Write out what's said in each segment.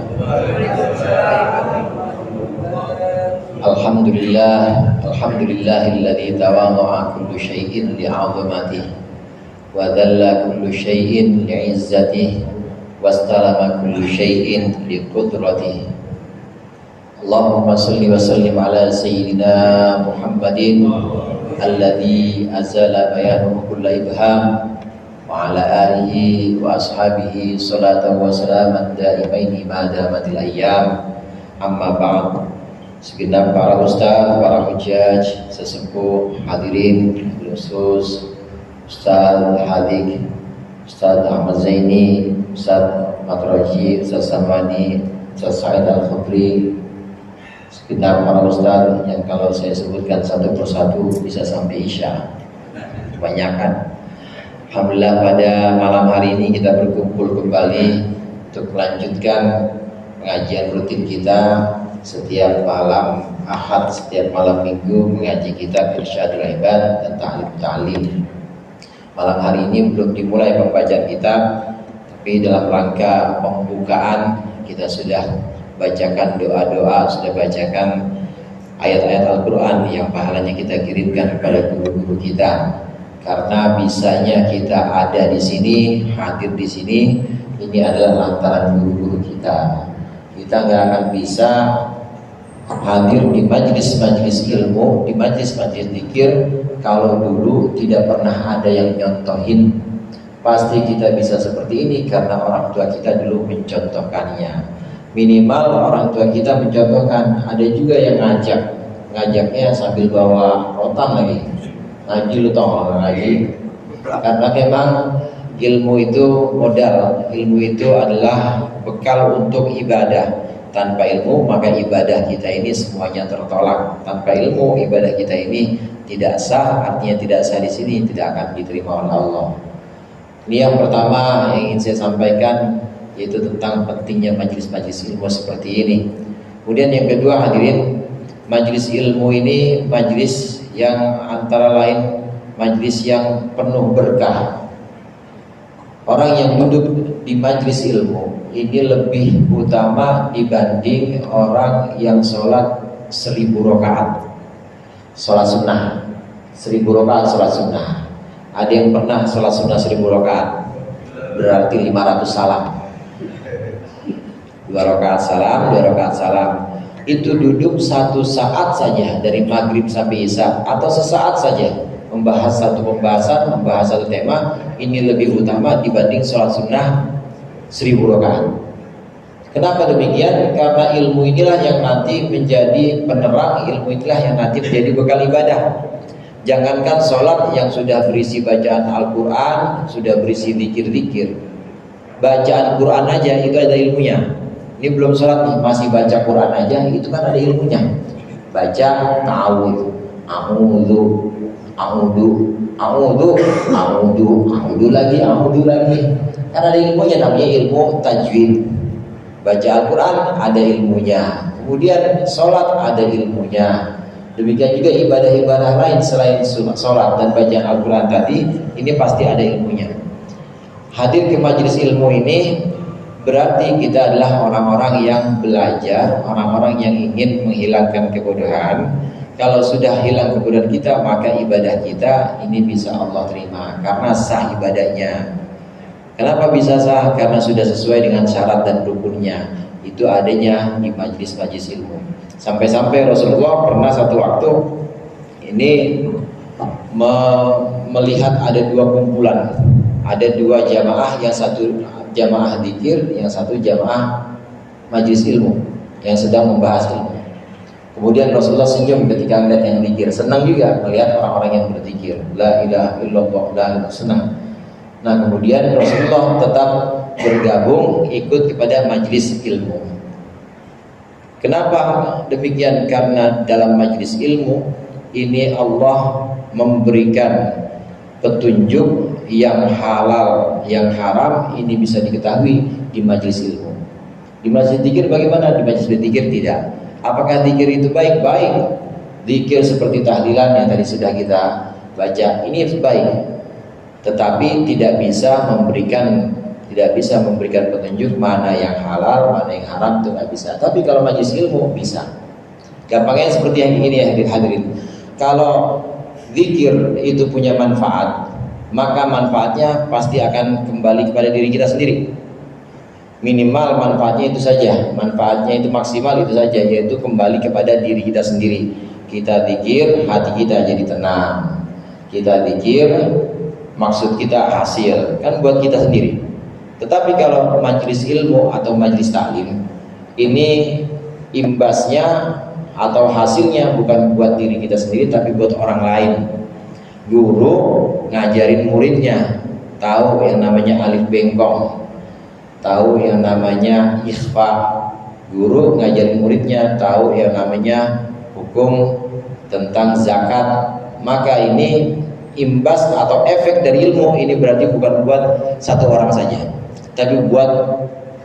wabarakatuh. Alhamdulillahilladzi tawadha'a kullu syai'in li'azamatihi wa dhalla kullu syai'in li'izzatihi wastalama kullu syai'in liqudratihi. Allahumma salli wa sallim ala sayyidina Muhammadin alladzi azala bayanuhu kulla ibham wa ala alihi wa ashabihi salatan wa salaman daimaini ma damatil ayyam. Amma ba'd. Segenap para ustaz, para hujjaj, sesepuh, hadirin, khusus Ustaz Hadik, Ustaz Ahmad Zaini, Ustaz Matroji, Ustaz Samani, Ustaz Sa'id Al-Khudri, segenap para ustaz yang kalau saya sebutkan satu persatu bisa sampai isya, kebanyakan. Alhamdulillah pada malam hari ini kita berkumpul kembali untuk melanjutkan pengajian rutin kita setiap malam Ahad, setiap malam Minggu mengaji kitab Irsyadul Ibad dan Ta'lim. Malam hari ini belum dimulai pembacaan kitab, tapi dalam rangka pembukaan kita sudah bacakan doa-doa, sudah bacakan ayat-ayat Al-Quran yang pahalanya kita kirimkan kepada guru-guru kita. Karena bisanya kita ada di sini, hadir di sini, ini adalah lantaran guru-guru kita. Kita nggak akan bisa hadir di majelis-majelis ilmu, di majelis-majelis zikir kalau dulu tidak pernah ada yang nyontohin. Pasti kita bisa seperti ini karena orang tua kita dulu mencontohkannya. Minimal orang tua kita mencontohkan. Ada juga yang ngajaknya sambil bawa rotan lagi. Ngaji, lu tau nggak ngaji? Karena memang ilmu itu modal, ilmu itu adalah bekal untuk ibadah. Tanpa ilmu maka ibadah kita ini semuanya tertolak. Tanpa ilmu ibadah kita ini tidak sah. Artinya tidak sah di sini, tidak akan diterima oleh Allah. Ini yang pertama yang ingin saya sampaikan, yaitu tentang pentingnya majelis-majelis ilmu seperti ini. Kemudian yang kedua, hadirin, majelis ilmu ini majelis yang antara lain majelis yang penuh berkah. Orang yang duduk di majelis ilmu ini lebih utama dibanding orang yang sholat 1000 rakaat sholat sunnah. 1000 rakaat sholat sunnah. Ada yang pernah sholat sunnah 1000 rakaat, berarti 500 salam. 2 rakaat salam, 2 rakaat salam. Itu duduk 1 saat saja dari maghrib sampai isya, atau sesaat saja membahas satu pembahasan, membahas satu tema, ini lebih utama dibanding sholat sunnah 1000 rakaat. Kenapa demikian? Karena ilmu inilah yang nanti menjadi penerang, ilmu inilah yang nanti menjadi bekal ibadah. Jangankan sholat yang sudah berisi bacaan Al-Quran, sudah berisi zikir-zikir, bacaan Quran aja itu ada ilmunya. Ini belum sholat nih, masih baca Quran aja, itu kan ada ilmunya. Baca ta'awudz, a'udzu, a'udzu, a'udzu, a'udzu, a'udzu lagi, a'udzu lagi. Karena ada ilmunya, namanya ilmu tajwid. Baca Al-Quran ada ilmunya. Kemudian sholat ada ilmunya. Demikian juga ibadah-ibadah lain selain sholat dan bacaan Al-Quran tadi, ini pasti ada ilmunya. Hadir ke majelis ilmu ini berarti kita adalah orang-orang yang belajar, orang-orang yang ingin menghilangkan kebodohan. Kalau sudah hilang kebodohan kita, maka ibadah kita ini bisa Allah terima karena sah ibadahnya. Kenapa bisa sah? Karena sudah sesuai dengan syarat dan rukunnya. Itu adanya di majelis-majelis ilmu. Sampai-sampai Rasulullah pernah satu waktu ini melihat ada 2 kumpulan. Ada 2 jamaah, yang satu jamaah dzikir, yang satu jamaah majelis ilmu yang sedang membahas ilmu. Kemudian Rasulullah senyum ketika melihat yang dzikir, senang juga melihat orang-orang yang berzikir, la ilaha illallah, la ilaha, senang. Nah, kemudian Rasulullah tetap bergabung ikut kepada majelis ilmu. Kenapa demikian? Karena dalam majelis ilmu ini Allah memberikan petunjuk yang halal, yang haram ini bisa diketahui di majelis ilmu. Di majelis zikir bagaimana? Di majelis zikir tidak. Apakah zikir itu baik? Baik. Zikir seperti tahlilan yang tadi sudah kita baca, ini baik. Tetapi tidak bisa memberikan tidak bisa memberikan petunjuk mana yang halal, mana yang haram, itu nggak bisa. Tapi kalau majelis ilmu bisa. Gampangnya seperti yang ini ya hadirin. Kalau zikir itu punya manfaat, maka manfaatnya pasti akan kembali kepada diri kita sendiri. Minimal manfaatnya itu saja, manfaatnya itu maksimal itu saja, yaitu kembali kepada diri kita sendiri. Kita zikir, hati kita jadi tenang. Kita zikir, maksud kita hasil, kan buat kita sendiri. Tetapi kalau majelis ilmu atau majelis taklim, ini imbasnya atau hasilnya bukan buat diri kita sendiri, tapi buat orang lain. Guru ngajarin muridnya tahu yang namanya alif bengkong, tahu yang namanya ikhfa. Guru ngajarin muridnya tahu yang namanya hukum tentang zakat. Maka ini imbas atau efek dari ilmu ini berarti bukan buat satu orang saja, tapi buat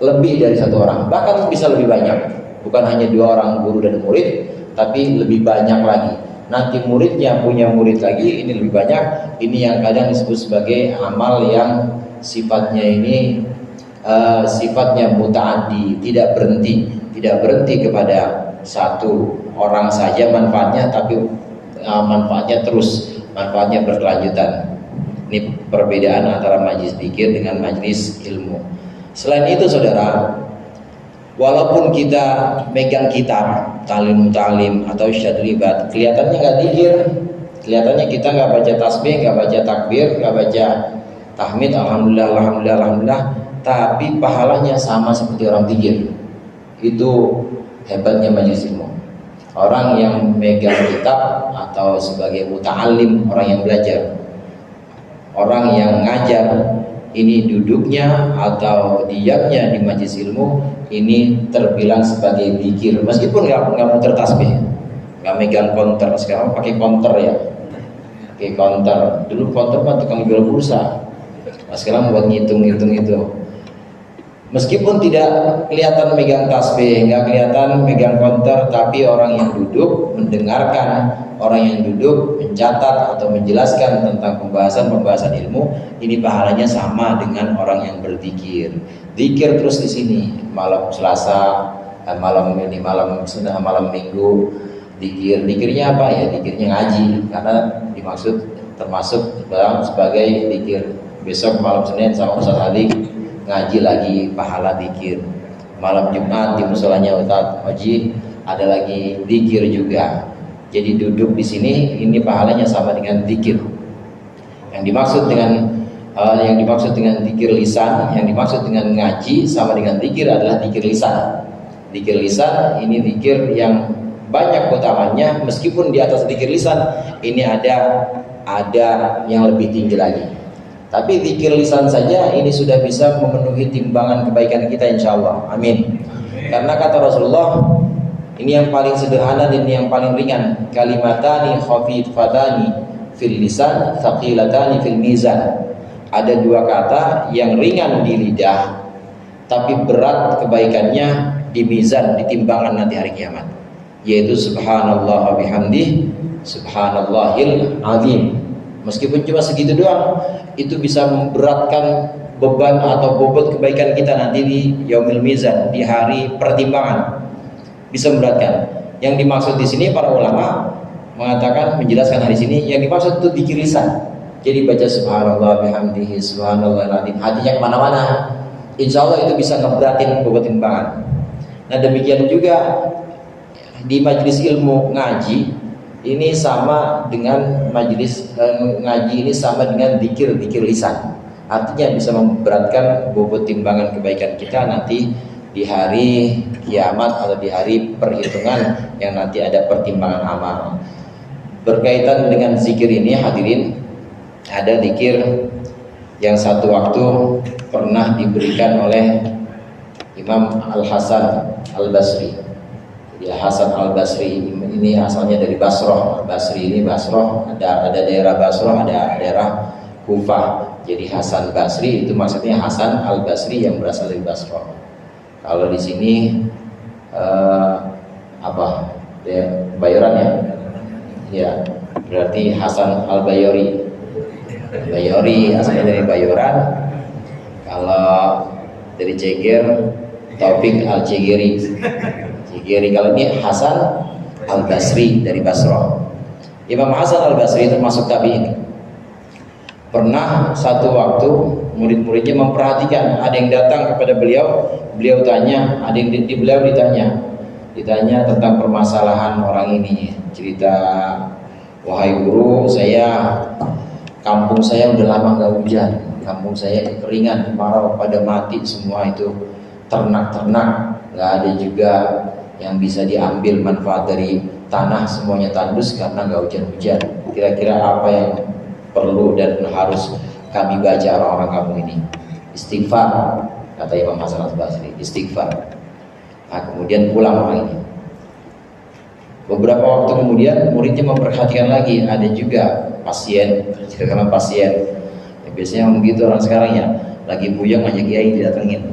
lebih dari satu orang, bahkan bisa lebih banyak. Bukan hanya dua orang, guru dan murid, tapi lebih banyak lagi. Nanti muridnya punya murid lagi, ini lebih banyak. Ini yang kadang disebut sebagai amal yang sifatnya sifatnya muta'addi, tidak berhenti kepada satu orang saja manfaatnya, tapi manfaatnya terus, manfaatnya berkelanjutan. Ini perbedaan antara majlis zikir dengan majlis ilmu. Selain itu saudara, walaupun kita megang kitab talim atau syadribat, kelihatannya nggak zikir, kelihatannya kita nggak baca tasbih, nggak baca takbir, nggak baca tahmid, alhamdulillah, tapi pahalanya sama seperti orang zikir. Itu hebatnya majelis ilmu. Orang yang megang kitab atau sebagai muta'alim, orang yang belajar, orang yang ngajar, ini duduknya atau diamnya di majelis ilmu ini terbilang sebagai zikir, meskipun nggak muter tasbih, nggak megang konter. Sekarang pakai konter ya, pakai konter. Dulu konter mah tukang jual pulsa, nah, sekarang buat ngitung itu. Meskipun tidak kelihatan megang tasbih, nggak kelihatan megang konter, tapi orang yang duduk mendengarkan, orang yang duduk mencatat atau menjelaskan tentang pembahasan ilmu, ini pahalanya sama dengan orang yang berzikir. Zikir terus di sini, malam Selasa, malam Minggu, zikirnya apa ya? Zikirnya ngaji, karena termasuk dalam sebagai zikir. Besok malam Senin sama Ustaz Adik ngaji lagi, pahala zikir. Malam Jumat di musolanya Ustaz Haji ada lagi zikir juga. Jadi duduk di sini ini pahalanya sama dengan zikir. Yang dimaksud dengan zikir lisan, yang dimaksud dengan ngaji sama dengan zikir adalah zikir lisan. Zikir lisan ini zikir yang banyak utamanya, meskipun di atas zikir lisan ini ada yang lebih tinggi lagi. Tapi zikir lisan saja ini sudah bisa memenuhi timbangan kebaikan kita, insya Allah. Amin. Karena kata Rasulullah, ini yang paling sederhana dan yang paling ringan. Kalimatani khafifatani fil lisan, thaqilatani fil mizan. Ada dua kata yang ringan di lidah, tapi berat kebaikannya di mizan, di timbangan nanti hari kiamat. Yaitu subhanallah wa bihamdih, subhanallahil azim. Meskipun cuma segitu doang, itu bisa memberatkan beban atau bobot kebaikan kita nanti di yaumil mizan, di hari pertimbangan. Bisa memberatkan. Yang dimaksud di sini para ulama mengatakan, menjelaskan hari sini, yang dimaksud itu zikir lisan. Jadi baca subhanallah bihamdihi subhanallahil hatinya kemana-mana. Insya Allah itu bisa ngeberatin bobot timbangan. Nah demikian juga di majelis ilmu ngaji ini sama dengan majelis ngaji ini sama dengan zikir lisan. Artinya bisa memberatkan bobot timbangan kebaikan kita nanti di hari kiamat atau di hari perhitungan yang nanti ada pertimbangan amal. Berkaitan dengan zikir ini hadirin, ada zikir yang satu waktu pernah diberikan oleh Imam Al-Hasan Al-Basri. Ya, Hasan Al-Basri ini asalnya dari Basrah. Basri ini Basrah, ada daerah Basrah, ada daerah Kufah. Jadi Hasan Basri itu maksudnya Hasan Al-Basri yang berasal dari Basrah. Kalau di sini Bayoran ya? Ya, berarti Hasan Al-Bayori. Bayori asalnya dari Bayoran. Kalau dari Ceger, Taufik Al-Cegeri. Cegeri. Kalau ini Hasan Al-Basri dari Basrah. Imam Hasan Al-Basri termasuk tabi'in. Pernah satu waktu murid-muridnya memperhatikan, ada yang datang kepada beliau, beliau tanya, ada yang beliau ditanya tentang permasalahan orang ini. Cerita, wahai guru, kampung saya udah lama nggak hujan, kampung saya kekeringan, kemarau, pada mati semua itu ternak-ternak, nggak ada juga yang bisa diambil manfaat dari tanah, semuanya tandus karena nggak hujan-hujan. Kira-kira apa yang perlu dan harus kami baca orang-orang kampung ini? Istighfar, kata Imam Hasan Al-Basri, istighfar. Nah, kemudian pulang orang ini. Beberapa waktu kemudian muridnya memperhatikan lagi, ada juga pasien, karena pasien ya, biasanya begitu orang sekarang ya, lagi puyeng aja kiai didatengin,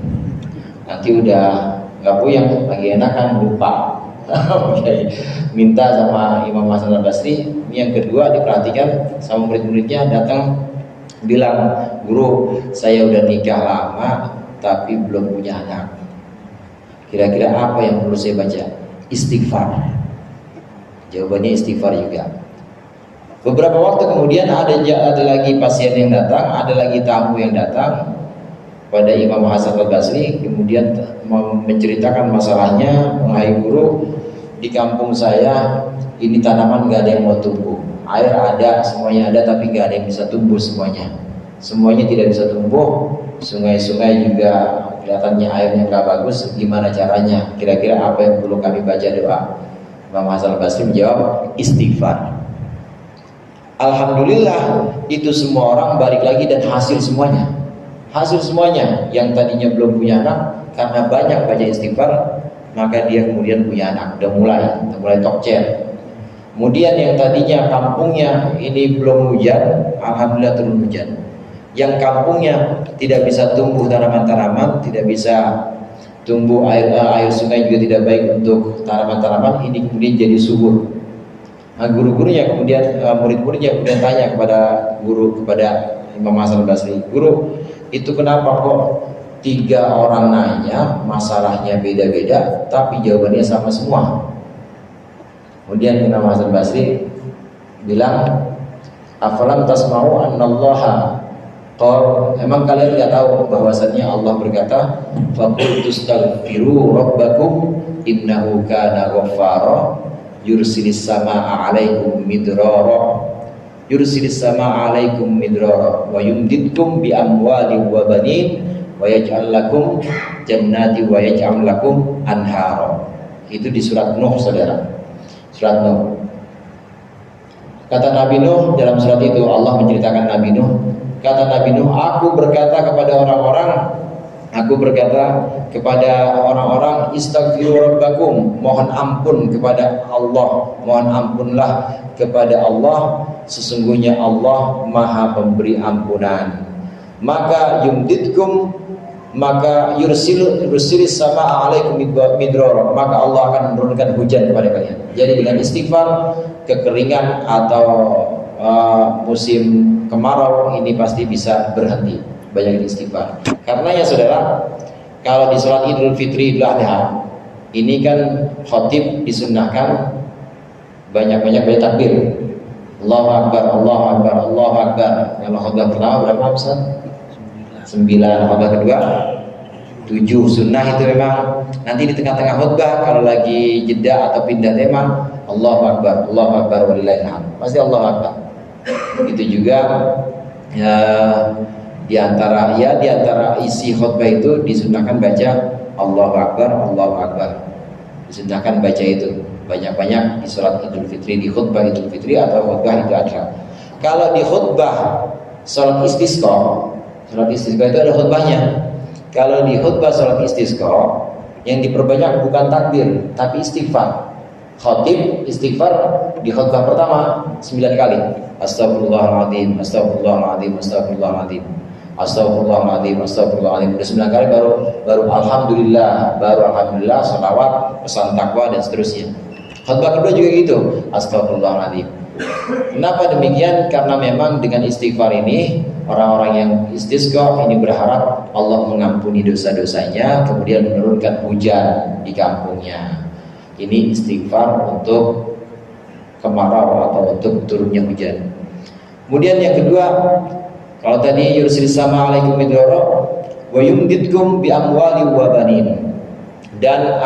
nanti udah nggak puyeng, lagi enakan lupa. Minta sama Imam Hasan Al-Basri. Ini yang kedua, diperhatikan sama murid-muridnya, datang bilang, guru, saya udah nikah lama tapi belum punya anak, kira-kira apa yang perlu saya baca? Istighfar. Jawabannya istighfar juga. Beberapa waktu kemudian ada lagi pasien yang datang, ada lagi tamu yang datang pada Imam Hasan Al-Basri, kemudian menceritakan masalahnya, wahai guru, di kampung saya ini tanaman gak ada yang mau tumbuh, air ada, semuanya ada, tapi gak ada yang bisa tumbuh semuanya tidak bisa tumbuh, sungai-sungai juga kelihatannya airnya gak bagus, gimana caranya, kira-kira apa yang perlu kami baca doa? Imam Hasan Al-Basri menjawab, istighfar. Alhamdulillah, itu semua orang balik lagi dan hasil semuanya. Yang tadinya belum punya anak, karena banyak baca istighfar, maka dia kemudian punya anak. Udah mulai tokcer. Kemudian yang tadinya kampungnya ini belum hujan, alhamdulillah turun hujan. Yang kampungnya tidak bisa tumbuh tanaman-tanaman, tidak bisa tumbuh air sungai juga tidak baik untuk tanaman-tanaman, ini kemudian jadi subur. Nah, guru-gurunya kemudian murid-muridnya kemudian tanya kepada Imam Hasan Al-Basri, guru, itu kenapa kok 3 orang nanya masalahnya beda-beda tapi jawabannya sama semua? Kemudian Imam Hasan Al-Basri bilang, afalam tasma'u annallaha qala, emang kalian nggak tahu bahwasannya Allah berkata, faqul tastaghfiru rabbakum innahu kana ghaffara yursilis samaa'a 'alaikum midrara wa yumdidkum bi amwalin wa banin wa yaj'al lakum jannati wa yaj'al lakum anhara. Itu di surat Nuh, saudara. Surat Nuh. Kata Nabi Nuh dalam surat itu, Allah menceritakan Nabi Nuh. Kata Nabi Nuh, aku berkata kepada orang-orang, istaghfiru rabbakum, mohon ampun kepada Allah, mohon ampunlah kepada Allah, sesungguhnya Allah Maha Pemberi ampunan. Maka yursilis sama alaikum midrara, maka Allah akan menurunkan hujan kepada kalian. Jadi dengan istighfar, kekeringan atau musim kemarau ini pasti bisa berhenti. Banyak istighfar. Karena ya saudara, kalau di sholat Idul Fitri, Idul Adha, ini kan khotib disunnahkan banyak-banyak baca takbir. Allahu Akbar, Allahu Akbar, Allahu Akbar. Kalau khotbah pertama berapa Ustaz? 9. Khotbah kedua 7. Sunnah itu memang nanti di tengah-tengah khotbah kalau lagi jeda atau pindah tema, Allahu Akbar, Allahu Akbar walillahil hamd. Pasti Allahu Akbar. Itu juga di antara isi khutbah itu disunahkan baca Allahu Akbar, Allahu Akbar. Disunahkan baca itu banyak-banyak di sholat Idul Fitri, di khutbah Idul Fitri atau khutbah Idul Adha. Kalau di khutbah sholat istisqa itu ada khutbahnya. Kalau di khutbah sholat istisqa yang diperbanyak bukan takbir tapi istighfar. Khatib istighfar di khutbah pertama 9 kali. Astagfirullahaladzim, astagfirullahaladzim, astagfirullahaladzim, astagfirullahaladzim, astagfirullahaladzim. Udah 9 kali baru alhamdulillah, sholawat, pesan takwa dan seterusnya. Khutbah kedua juga gitu, astagfirullahaladzim. Kenapa demikian? Karena memang dengan istighfar ini orang-orang yang istisqa ini berharap Allah mengampuni dosa-dosanya, kemudian menurunkan hujan di kampungnya. Ini istighfar untuk kemarau atau untuk turunnya hujan. Kemudian yang kedua, kalau tadi yursilis sama alaikum midrara wa yumdidkum bi amwali wa banin, dan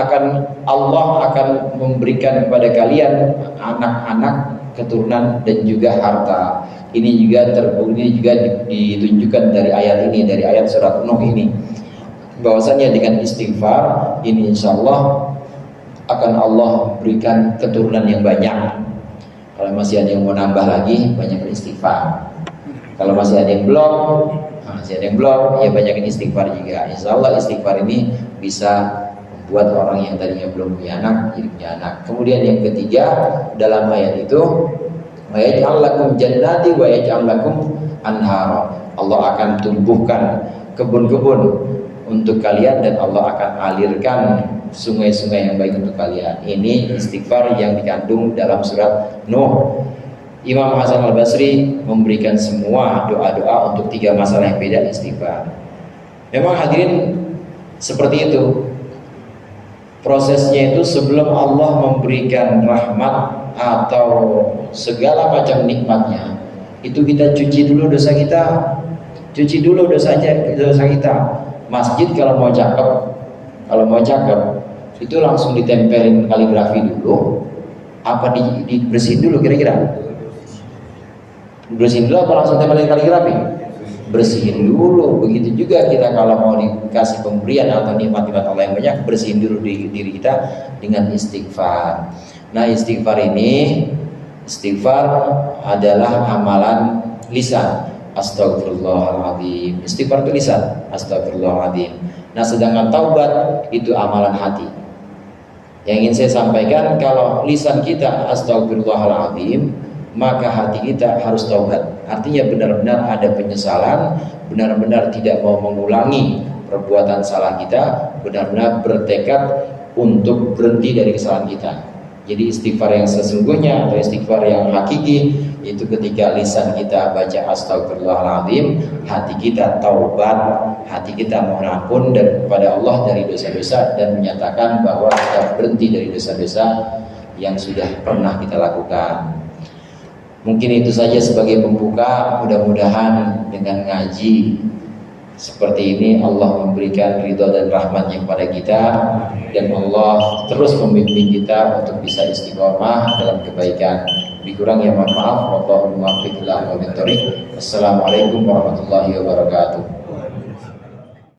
Allah akan memberikan kepada kalian anak-anak, keturunan dan juga harta. Ini juga ditunjukkan dari ayat ini, dari ayat surat Nuh ini, bahwasanya dengan istighfar ini insyaallah akan Allah berikan keturunan yang banyak. Kalau masih ada yang mau nambah lagi, banyak istighfar. Kalau masih ada yang belum, ya banyakin istighfar juga. Insyaallah istighfar ini bisa buat orang yang tadinya belum punya anak jadi punya anak. Kemudian yang ketiga dalam ayat itu, wa yaj'al lakum jannati wa yaj'al lakum anhara. Allah akan tumbuhkan kebun-kebun untuk kalian dan Allah akan alirkan sungai-sungai yang baik untuk kalian. Ini istighfar yang dikandung dalam surat Nuh. Imam Hasan Al-Basri memberikan semua doa-doa untuk 3 masalah yang beda istighfar. Memang hadirin seperti itu. Prosesnya itu sebelum Allah memberikan rahmat atau segala macam nikmatnya, itu kita cuci dulu dosa kita. Cuci dulu dosa kita. Masjid kalau mau cakep itu langsung ditempelin kaligrafi dulu, apa dibersihin dulu kira-kira? Bersihin dulu apa langsung tempelin kaligrafi? Bersihin dulu. Begitu juga kita kalau mau dikasih pemberian atau nikmat-nikmat Allah yang banyak, bersihin dulu diri kita dengan istighfar. Nah, istighfar adalah amalan lisan. Astagfirullahaladzim. Istighfar itu lisan. Astagfirullahaladzim. Nah, sedangkan taubat itu amalan hati. Yang ingin saya sampaikan, kalau lisan kita astagfirullahaladzim, maka hati kita harus taubat. Artinya benar-benar ada penyesalan, benar-benar tidak mau mengulangi perbuatan salah kita, benar-benar bertekad untuk berhenti dari kesalahan kita. Jadi istighfar yang sesungguhnya atau istighfar yang hakiki itu ketika lisan kita baca astagfirullahaladzim, hati kita taubat, hati kita mohon ampun kepada Allah dari dosa-dosa dan menyatakan bahwa kita berhenti dari dosa-dosa yang sudah pernah kita lakukan. Mungkin itu saja sebagai pembuka. Mudah-mudahan dengan ngaji seperti ini Allah memberikan ridha dan rahmatnya kepada kita, dan Allah terus membimbing kita untuk bisa istiqomah dalam kebaikan. Dikurang ya mohon maaf. Wallahu muwaffiq ila aqwamit thoriq. Wassalamualaikum warahmatullahi wabarakatuh.